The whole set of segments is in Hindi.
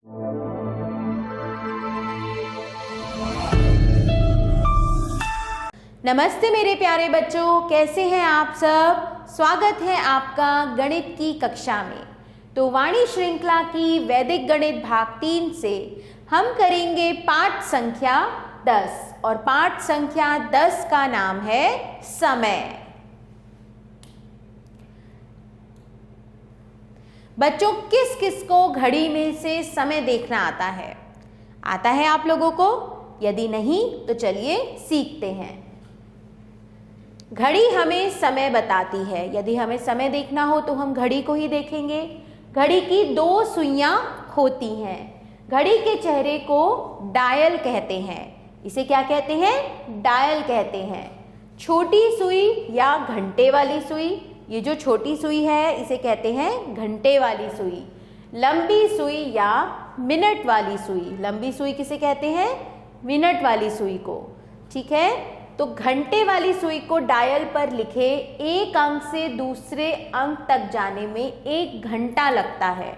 नमस्ते मेरे प्यारे बच्चों, कैसे हैं आप सब। स्वागत है आपका गणित की कक्षा में। तो वाणी श्रृंखला की वैदिक गणित भाग 3 से हम करेंगे पाठ संख्या 10 और पाठ संख्या 10 का नाम है समय। बच्चों, किस किस को घड़ी में से समय देखना आता है? आता है आप लोगों को? यदि नहीं तो चलिए सीखते हैं। घड़ी हमें समय बताती है। यदि हमें समय देखना हो तो हम घड़ी को ही देखेंगे। घड़ी की 2 सुइयां होती हैं। घड़ी के चेहरे को डायल कहते हैं। इसे क्या कहते हैं? डायल कहते हैं। छोटी सुई या घंटे वाली सुई, ये जो छोटी सुई है इसे कहते हैं घंटे वाली सुई। लंबी सुई या मिनट वाली सुई, लंबी सुई किसे कहते हैं? मिनट वाली सुई को। ठीक है, तो घंटे वाली सुई को डायल पर लिखे एक अंक से दूसरे अंक तक जाने में 1 घंटा लगता है।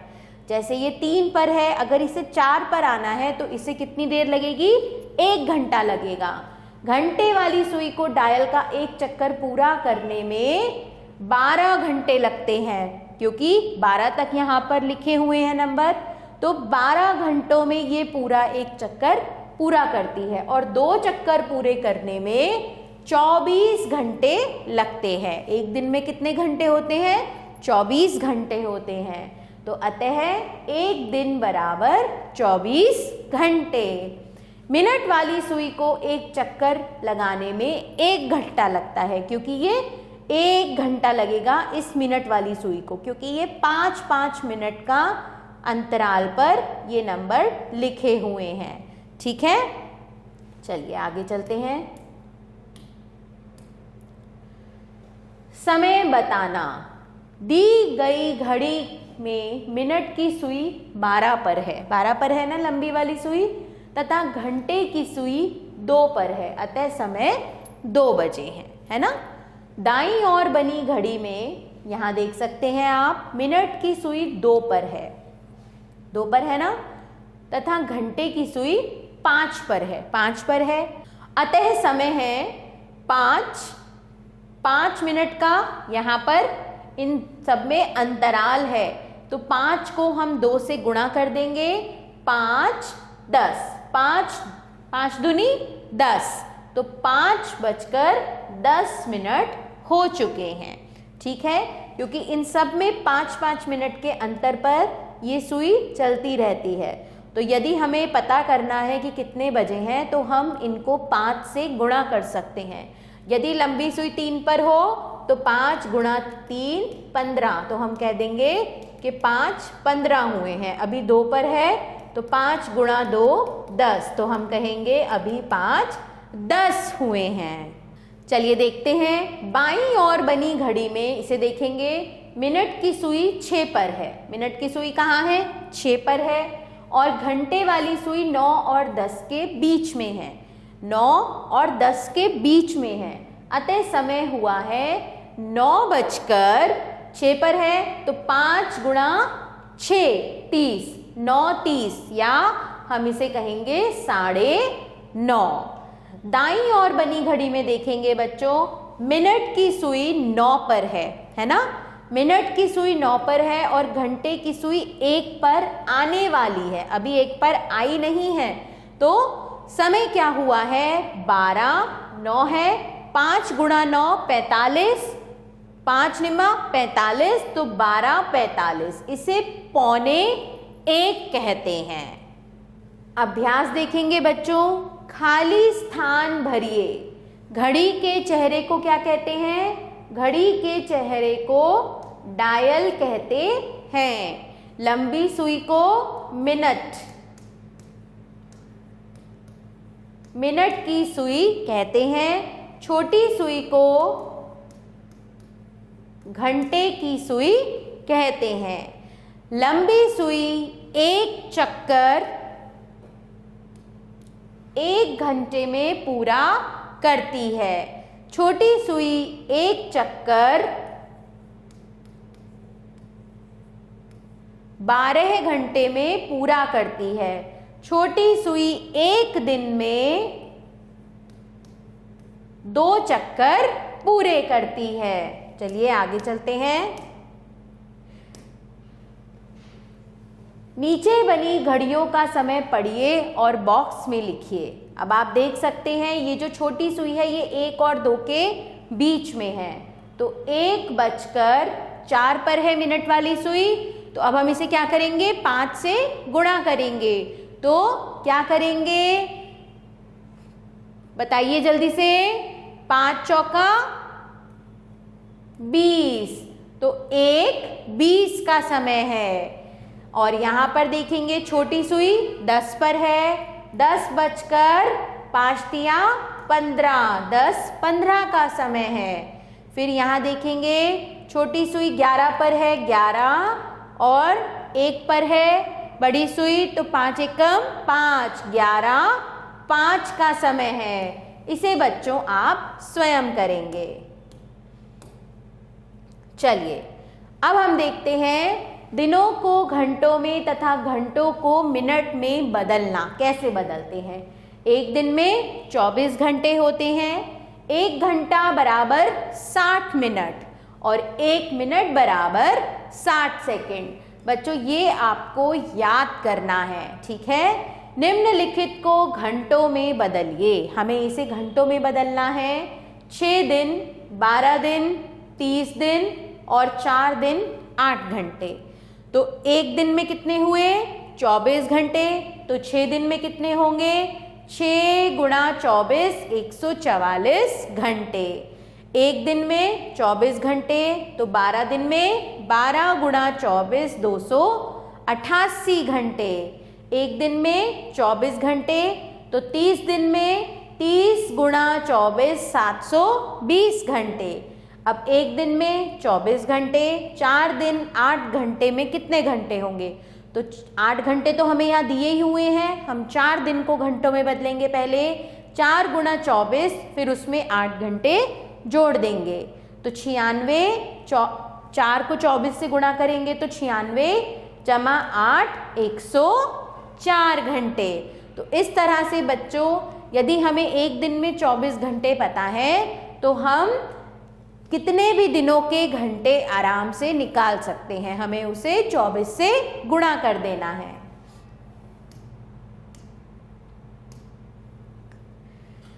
जैसे ये 3 पर है, अगर इसे 4 पर आना है तो इसे कितनी देर लगेगी? 1 घंटा लगेगा। घंटे वाली सुई को डायल का एक चक्कर पूरा करने में 12 घंटे लगते हैं, क्योंकि 12 तक यहाँ पर लिखे हुए हैं नंबर। तो 12 घंटों में ये पूरा एक चक्कर पूरा करती है और 2 चक्कर पूरे करने में 24 घंटे लगते हैं। एक दिन में कितने घंटे होते हैं? 24 घंटे होते हैं। तो अतः एक दिन बराबर 24 घंटे। मिनट वाली सुई को एक चक्कर लगाने में 1 घंटा लगता है, क्योंकि ये 1 घंटा लगेगा इस मिनट वाली सुई को, क्योंकि ये 5-5 मिनट का अंतराल पर ये नंबर लिखे हुए हैं। ठीक है, चलिए आगे चलते हैं। समय बताना। दी गई घड़ी में मिनट की सुई 12 पर है। 12 पर है ना लंबी वाली सुई, तथा घंटे की सुई 2 पर है। अतः समय 2 बजे है ना। दाईं ओर बनी घड़ी में यहां देख सकते हैं आप, मिनट की सुई 2 पर है। 2 पर है ना, तथा घंटे की सुई 5 पर है। 5 पर है। अतः समय है 5 मिनट का। यहाँ पर इन सब में अंतराल है, तो 5 को हम 2 से गुणा कर देंगे। 5 10, 5 दूनी 10, तो 5:10 हो चुके हैं। ठीक है, क्योंकि इन सब में 5-5 मिनट के अंतर पर ये सुई चलती रहती है। तो यदि हमें पता करना है कि कितने बजे हैं, तो हम इनको 5 से गुणा कर सकते हैं। यदि लंबी सुई 3 पर हो तो 5 गुणा 3 15, तो हम कह देंगे कि 5 15 हुए हैं। अभी 2 पर है तो 5 गुणा 2 10, तो हम कहेंगे अभी 5 10 हुए हैं। चलिए देखते हैं। बाईं ओर बनी घड़ी में इसे देखेंगे, मिनट की सुई 6 पर है। मिनट की सुई कहाँ है? 6 पर है। और घंटे वाली सुई 9 और 10 के बीच में है। 9 और 10 के बीच में है। अतः समय हुआ है 9:06 पर है, तो 5 गुणा 6 30, 9 30, या हम इसे कहेंगे 9:30। दाईं ओर बनी घड़ी में देखेंगे बच्चों, मिनट की सुई 9 पर है ना। मिनट की सुई 9 पर है और घंटे की सुई 1 पर आने वाली है। अभी 1 पर आई नहीं है, तो समय क्या हुआ है? 12, 9 है, 5 गुणा 9 45, 5 निमा 45, तो 12:45। इसे 1:15 कहते हैं। अभ्यास देखेंगे बच्चों। खाली स्थान भरिए। घड़ी के चेहरे को क्या कहते हैं? घड़ी के चेहरे को डायल कहते हैं। लंबी सुई को मिनट, मिनट की सुई कहते हैं। छोटी सुई को घंटे की सुई कहते हैं। लंबी सुई एक चक्कर 1 घंटे में पूरा करती है। छोटी सुई एक चक्कर 12 घंटे में पूरा करती है। छोटी सुई एक दिन में 2 चक्कर पूरे करती है। चलिए आगे चलते हैं। नीचे बनी घड़ियों का समय पढ़िए और बॉक्स में लिखिए। अब आप देख सकते हैं ये जो छोटी सुई है ये 1 और 2 के बीच में है, तो 1:04 पर है मिनट वाली सुई। तो अब हम इसे क्या करेंगे, 5 से गुणा करेंगे। तो क्या करेंगे बताइए जल्दी से, 5 चौका 20, तो 1:20 का समय है। और यहाँ पर देखेंगे छोटी सुई 10 पर है, 10:05 10:15 का समय है। फिर यहाँ देखेंगे छोटी सुई 11 पर है, 11 और 1 पर है बड़ी सुई, तो 5 एकम 5, 11:05 का समय है। इसे बच्चों आप स्वयं करेंगे। चलिए अब हम देखते हैं दिनों को घंटों में तथा घंटों को मिनट में बदलना कैसे बदलते हैं। एक दिन में 24 घंटे होते हैं, 1 घंटा बराबर 60 मिनट और 1 मिनट बराबर 60 सेकंड। बच्चों ये आपको याद करना है, ठीक है। निम्नलिखित को घंटों में बदलिए। हमें इसे घंटों में बदलना है। 6 दिन, 12 दिन, 30 दिन और 4 दिन 8 घंटे। तो एक दिन में कितने हुए, 24 घंटे। तो 6 दिन में कितने होंगे, 6 × 24 144 घंटे। एक दिन में 24 घंटे, तो 12 दिन में 12 × 24 288 घंटे। एक दिन में 24 घंटे, तो 30 दिन में 30 × 24 720 घंटे। अब एक दिन में 24 घंटे, 4 दिन 8 घंटे में कितने घंटे होंगे, तो 8 घंटे तो हमें यहाँ दिए ही हुए हैं। हम 4 दिन को घंटों में बदलेंगे। पहले 4 × 24, फिर उसमें 8 घंटे जोड़ देंगे, तो 96। 4 को 24 से गुणा करेंगे तो 96 + 8 104 घंटे। तो इस तरह से बच्चों यदि हमें एक दिन में 24 घंटे पता है तो हम कितने भी दिनों के घंटे आराम से निकाल सकते हैं। हमें उसे 24 से गुणा कर देना है।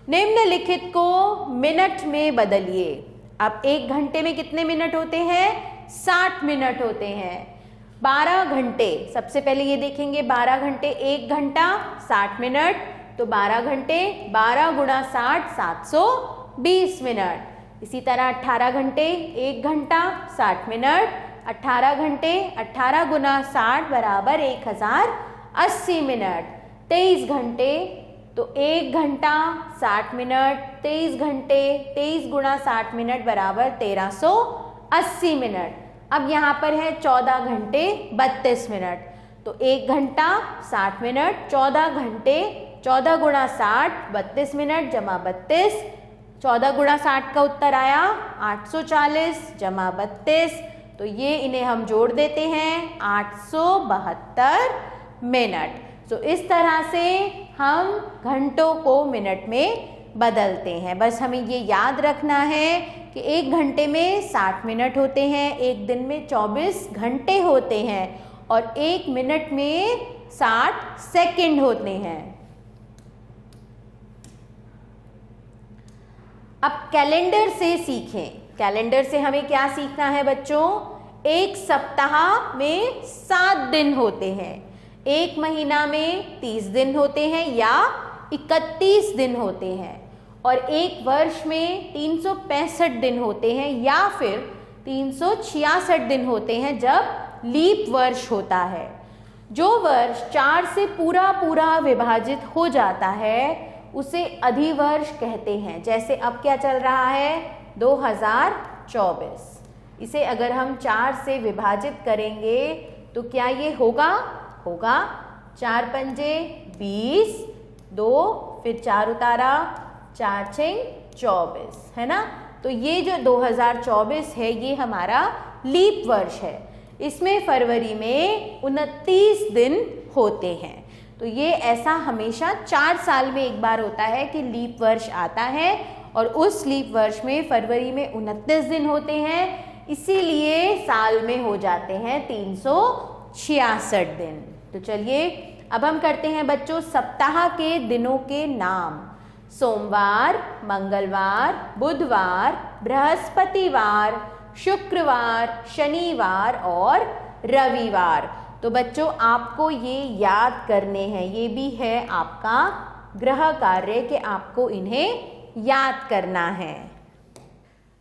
निम्नलिखित को मिनट में बदलिए। अब एक घंटे में कितने मिनट होते हैं, 60 मिनट होते हैं। 12 घंटे, सबसे पहले ये देखेंगे 12 घंटे, 1 घंटा 60 मिनट, तो 12 घंटे 12 × 60 720 मिनट। इसी तरह 18 घंटे, 1 घंटा 60 मिनट, 18 घंटे 18 × 60 बराबर 1080 मिनट। 23 घंटे, तो 1 घंटा 60 मिनट, 23 घंटे 23 × 60 मिनट बराबर 1380 मिनट। अब यहाँ पर है 14 घंटे 32 मिनट, तो 1 घंटा 60 मिनट, 14 घंटे 14 × 60 32 मिनट जमा 32, 14 × 60 का उत्तर आया 840 जमा 32, तो ये इन्हें हम जोड़ देते हैं 872 मिनट। तो इस तरह से हम घंटों को मिनट में बदलते हैं। बस हमें ये याद रखना है कि एक घंटे में 60 मिनट होते हैं, एक दिन में 24 घंटे होते हैं और एक मिनट में 60 सेकंड होते हैं। अब कैलेंडर से सीखें। कैलेंडर से हमें क्या सीखना है बच्चों, एक सप्ताह में 7 दिन होते हैं, एक महीना में 30 दिन होते हैं या 31 दिन होते हैं और एक वर्ष में 365 दिन होते हैं या फिर 366 दिन होते हैं जब लीप वर्ष होता है। जो वर्ष 4 से पूरा विभाजित हो जाता है उसे अधिवर्ष कहते हैं। जैसे अब क्या चल रहा है 2024, इसे अगर हम 4 से विभाजित करेंगे तो क्या ये होगा 4 पंजे 20, 2 फिर 4 उतारा 4 6 24, है ना। तो ये जो 2024 है ये हमारा लीप वर्ष है। इसमें फरवरी में 29 दिन होते हैं। तो ये ऐसा हमेशा 4 साल में एक बार होता है कि लीप वर्ष आता है और उस लीप वर्ष में फरवरी में 29 दिन होते हैं, इसीलिए साल में हो जाते हैं 366 दिन। तो चलिए अब हम करते हैं बच्चों सप्ताह के दिनों के नाम। सोमवार, मंगलवार, बुधवार, बृहस्पतिवार, शुक्रवार, शनिवार और रविवार। तो बच्चों आपको ये याद करने हैं, ये भी है आपका गृह कार्य कि आपको इन्हें याद करना है।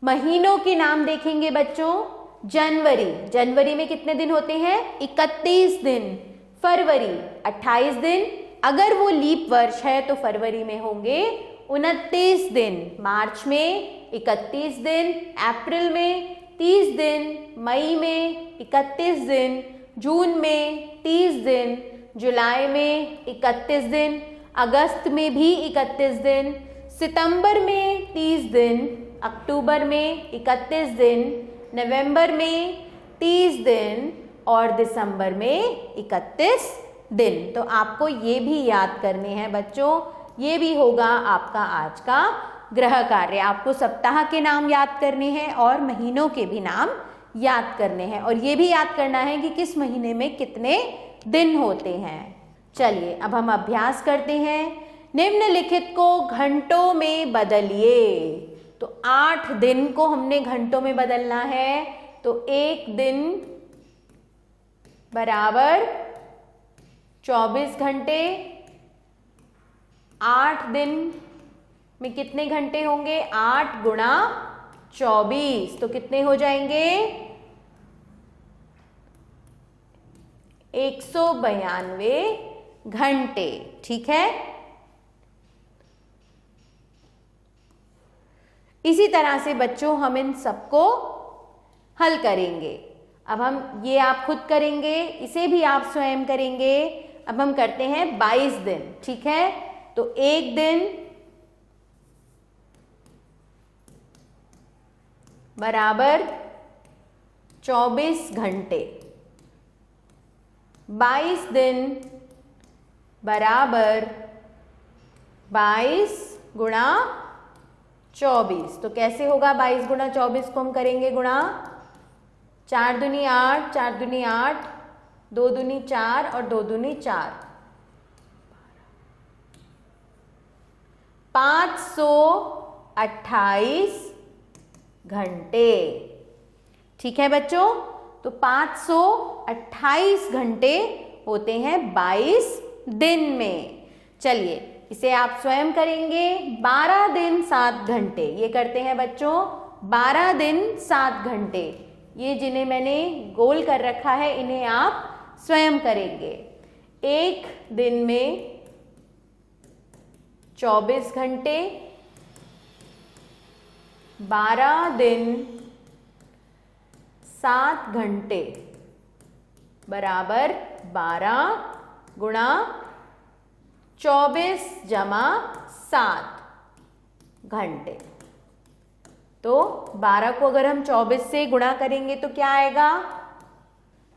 महीनों के नाम देखेंगे बच्चों। जनवरी, जनवरी में कितने दिन होते हैं? 31 दिन। फरवरी 28 दिन, अगर वो लीप वर्ष है तो फरवरी में होंगे 29 दिन। मार्च में 31 दिन, अप्रैल में 30 दिन, मई में 31 दिन, जून में 30 दिन, जुलाई में 31 दिन, अगस्त में भी 31 दिन, सितंबर में 30 दिन, अक्टूबर में 31 दिन, नवंबर में 30 दिन और दिसंबर में 31 दिन। तो आपको ये भी याद करने हैं बच्चों, ये भी होगा आपका आज का गृह कार्य। आपको सप्ताह के नाम याद करने हैं और महीनों के भी नाम याद करने हैं और ये भी याद करना है कि किस महीने में कितने दिन होते हैं। चलिए अब हम अभ्यास करते हैं। निम्नलिखित को घंटों में बदलिए। तो 8 दिन को हमने घंटों में बदलना है। तो 1 दिन बराबर 24 घंटे। 8 दिन में कितने घंटे होंगे? 8 गुणा 24, तो कितने हो जाएंगे? 192 घंटे। ठीक है, इसी तरह से बच्चों हम इन सबको हल करेंगे। अब हम ये आप खुद करेंगे, इसे भी आप स्वयं करेंगे। अब हम करते हैं 22 दिन। ठीक है, तो 1 दिन बराबर 24 घंटे। 22 दिन बराबर 22 गुणा 24। तो कैसे होगा 22 गुणा 24 को हम करेंगे गुणा। 4 दूनी 8, 4 दूनी 8, 2 दूनी 4 और 2 दूनी 4, 528 घंटे। ठीक है बच्चों, तो 528 घंटे होते हैं 22 दिन में। चलिए इसे आप स्वयं करेंगे। 12 दिन 7 घंटे, ये करते हैं बच्चों 12 दिन 7 घंटे। ये जिन्हें मैंने गोल कर रखा है इन्हें आप स्वयं करेंगे। 1 दिन में 24 घंटे, 12 दिन 7 घंटे बराबर 12 गुणा 24 जमा 7 घंटे। तो 12 को अगर हम 24 से गुणा करेंगे तो क्या आएगा?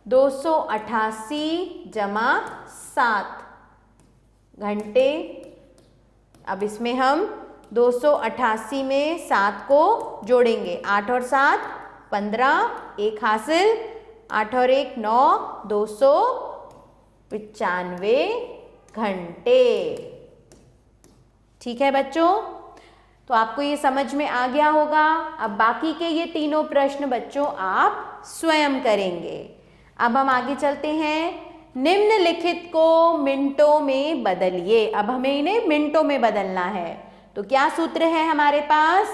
288 जमा 7 घंटे। अब इसमें हम 288 में 7 को जोड़ेंगे। 8 और 7 15, 1 हासिल, 8 और 1 9, 295 घंटे। ठीक है बच्चों, तो आपको ये समझ में आ गया होगा। अब बाकी के ये तीनों प्रश्न बच्चों आप स्वयं करेंगे। अब हम आगे चलते हैं। निम्नलिखित को मिनटों में बदलिए। अब हमें इन्हें मिनटों में बदलना है। तो क्या सूत्र है हमारे पास?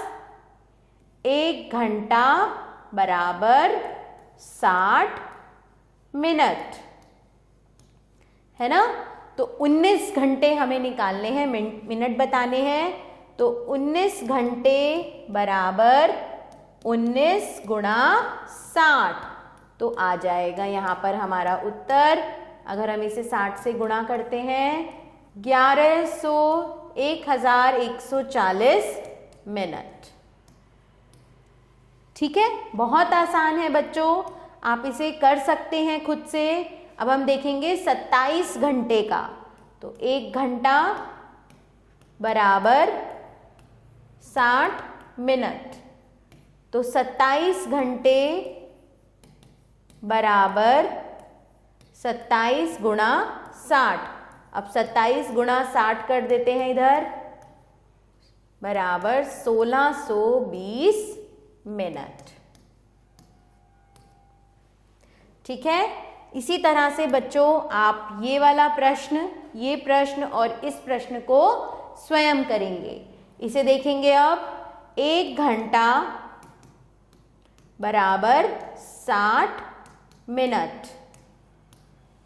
1 घंटा बराबर 60 मिनट, है ना? तो 19 घंटे हमें निकालने हैं, मिनट बताने हैं। तो 19 घंटे बराबर 19 गुणा 60, तो आ जाएगा यहाँ पर हमारा उत्तर। अगर हम इसे 60 से गुणा करते हैं 1140 मिनट। ठीक है, बहुत आसान है बच्चों। आप इसे कर सकते हैं खुद से। अब हम देखेंगे 27 घंटे का, तो 1 घंटा बराबर 60 मिनट, तो 27 घंटे बराबर 27 गुणा 60। अब 27 गुणा 60 कर देते हैं इधर, बराबर 1620 मिनट। ठीक है, इसी तरह से बच्चों आप ये वाला प्रश्न, ये प्रश्न और इस प्रश्न को स्वयं करेंगे। इसे देखेंगे अब, 1 घंटा बराबर 60 मिनट।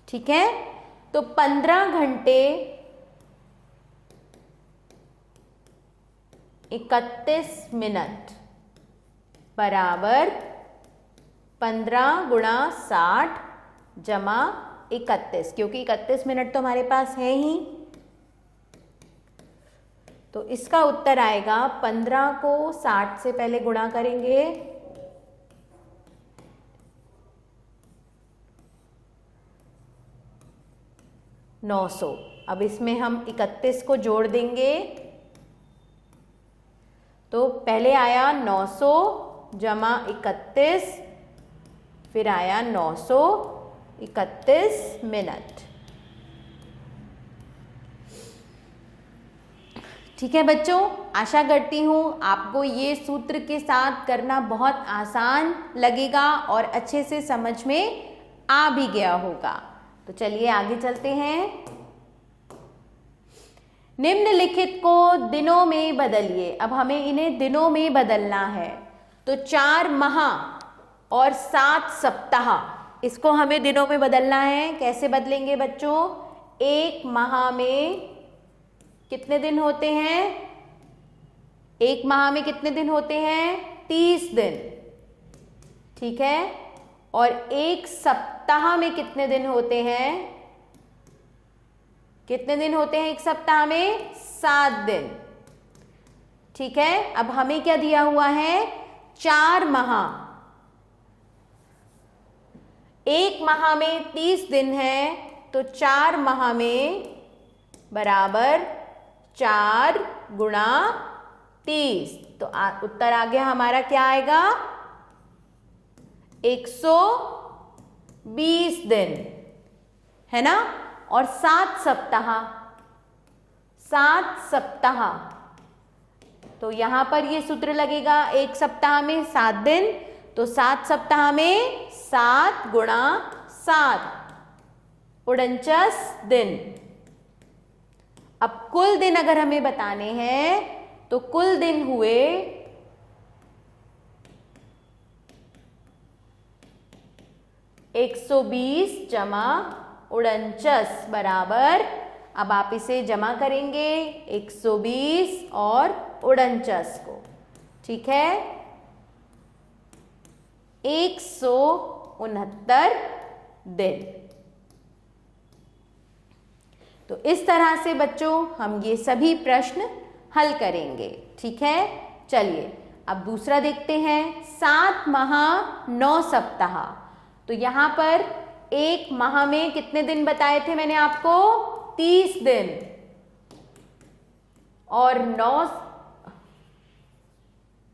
ठीक है, तो 15 घंटे 31 मिनट बराबर 15 गुणा 60 जमा 31, क्योंकि 31 मिनट तो हमारे पास है ही, तो इसका उत्तर आएगा 15 को 60 से पहले गुणा करेंगे, 900। अब इसमें हम 31 को जोड़ देंगे, तो पहले आया 900 जमा 31, फिर आया 931 मिनट। ठीक है बच्चों, आशा करती हूँ आपको ये सूत्र के साथ करना बहुत आसान लगेगा और अच्छे से समझ में आ भी गया होगा। तो चलिए आगे चलते हैं। निम्नलिखित को दिनों में बदलिए। अब हमें इन्हें दिनों में बदलना है, तो 4 माह और 7 सप्ताह, इसको हमें दिनों में बदलना है। कैसे बदलेंगे बच्चों? 1 माह में कितने दिन होते हैं? 1 माह में कितने दिन होते हैं? 30 दिन। ठीक है, और 1 सप्ताह में कितने दिन होते हैं? कितने दिन होते हैं 1 सप्ताह में? 7 दिन। ठीक है, अब हमें क्या दिया हुआ है? 4 माह। 1 माह में 30 दिन है, तो 4 माह में बराबर 4 गुणा 30, तो उत्तर आ गया हमारा, क्या आएगा? 120 दिन, है ना। और 7 सप्ताह, 7 सप्ताह, तो यहां पर ये सूत्र लगेगा। 1 सप्ताह में 7 दिन, तो 7 सप्ताह में 7 गुणा 7, 49 दिन। अब कुल दिन अगर हमें बताने हैं, तो कुल दिन हुए 120 जमा 49 बराबर, अब आप इसे जमा करेंगे 120 और 49 को। ठीक है, 169 दिन। तो इस तरह से बच्चों हम ये सभी प्रश्न हल करेंगे। ठीक है, चलिए अब दूसरा देखते हैं। 7 माह 9 सप्ताह, तो यहां पर 1 माह में कितने दिन बताए थे मैंने आपको? 30 दिन। और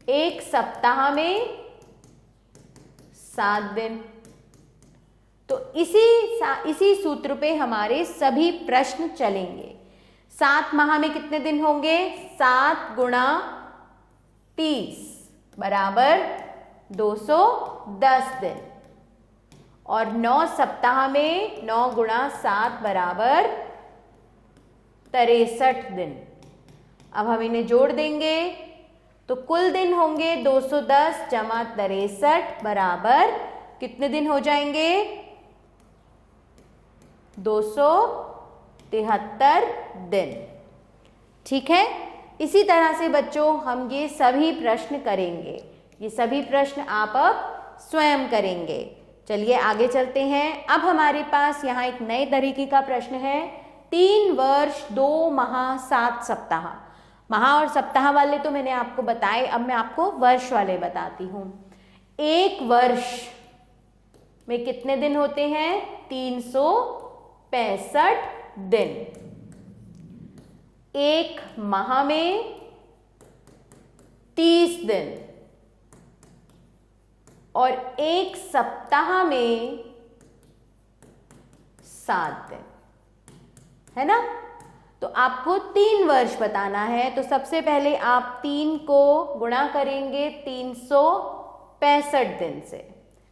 1 सप्ताह में 7 दिन। तो इसी सूत्र पे हमारे सभी प्रश्न चलेंगे। 7 माह में कितने दिन होंगे? 7 गुणा 30 बराबर 210 दिन। और 9 सप्ताह में 9 गुणा 7 बराबर 63 दिन। अब हम इन्हें जोड़ देंगे, तो कुल दिन होंगे 210 जमा 63 बराबर कितने दिन हो जाएंगे? 273 दिन। ठीक है, इसी तरह से बच्चों हम ये सभी प्रश्न करेंगे। ये सभी प्रश्न आप अब स्वयं करेंगे। चलिए आगे चलते हैं। अब हमारे पास यहाँ एक नए तरीके का प्रश्न है। 3 वर्ष 2 माह 7 सप्ताह। माह और सप्ताह वाले तो मैंने आपको बताए, अब मैं आपको वर्ष वाले बताती हूँ। 1 वर्ष में कितने दिन होते हैं? 365 दिन। एक माह में 30 दिन और एक सप्ताह में 7 दिन, है ना? तो आपको 3 वर्ष बताना है। तो सबसे पहले आप 3 को गुणा करेंगे 365 दिन से,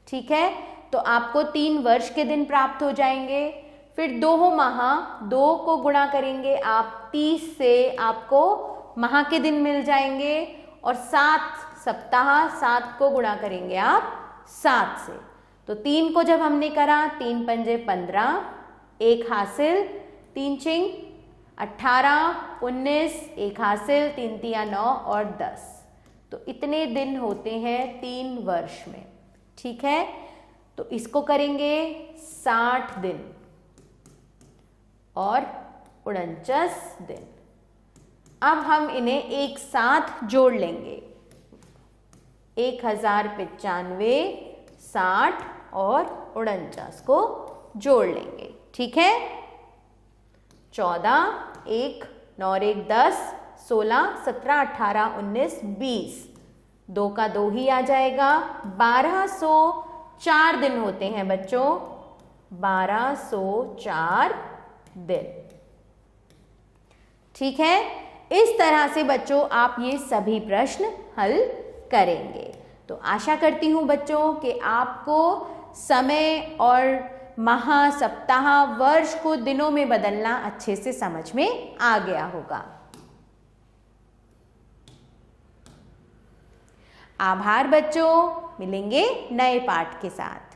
ठीक है? तो आपको 3 वर्ष के दिन प्राप्त हो जाएंगे। फिर 2 माह, 2 को गुणा करेंगे आप 30 से, आपको माह के दिन मिल जाएंगे। और 7 सप्ताह, 7 को गुणा करेंगे आप 7 से। तो 3 को जब हमने करा, 3 पंजे 15, 1 हासिल, 3 चिंग 18, 19, 1 हासिल, 3 तिया 9 और 10। तो इतने दिन होते हैं 3 वर्ष में, ठीक है? तो इसको करेंगे 60 दिन और 49 दिन। अब हम इन्हें एक साथ जोड़ लेंगे, 1095, 60 और 49 को जोड़ लेंगे, ठीक है? 14, 1, 9 1 10, 16, 17, 18, 19, 20, 2 का 2 ही आ जाएगा। 1204 दिन होते हैं बच्चों, 1204 दिन, ठीक है? इस तरह से बच्चों आप ये सभी प्रश्न हल करेंगे। तो आशा करती हूँ बच्चों कि आपको समय और माह, सप्ताह, वर्ष को दिनों में बदलना अच्छे से समझ में आ गया होगा। आभार बच्चों, मिलेंगे नए पाठ के साथ।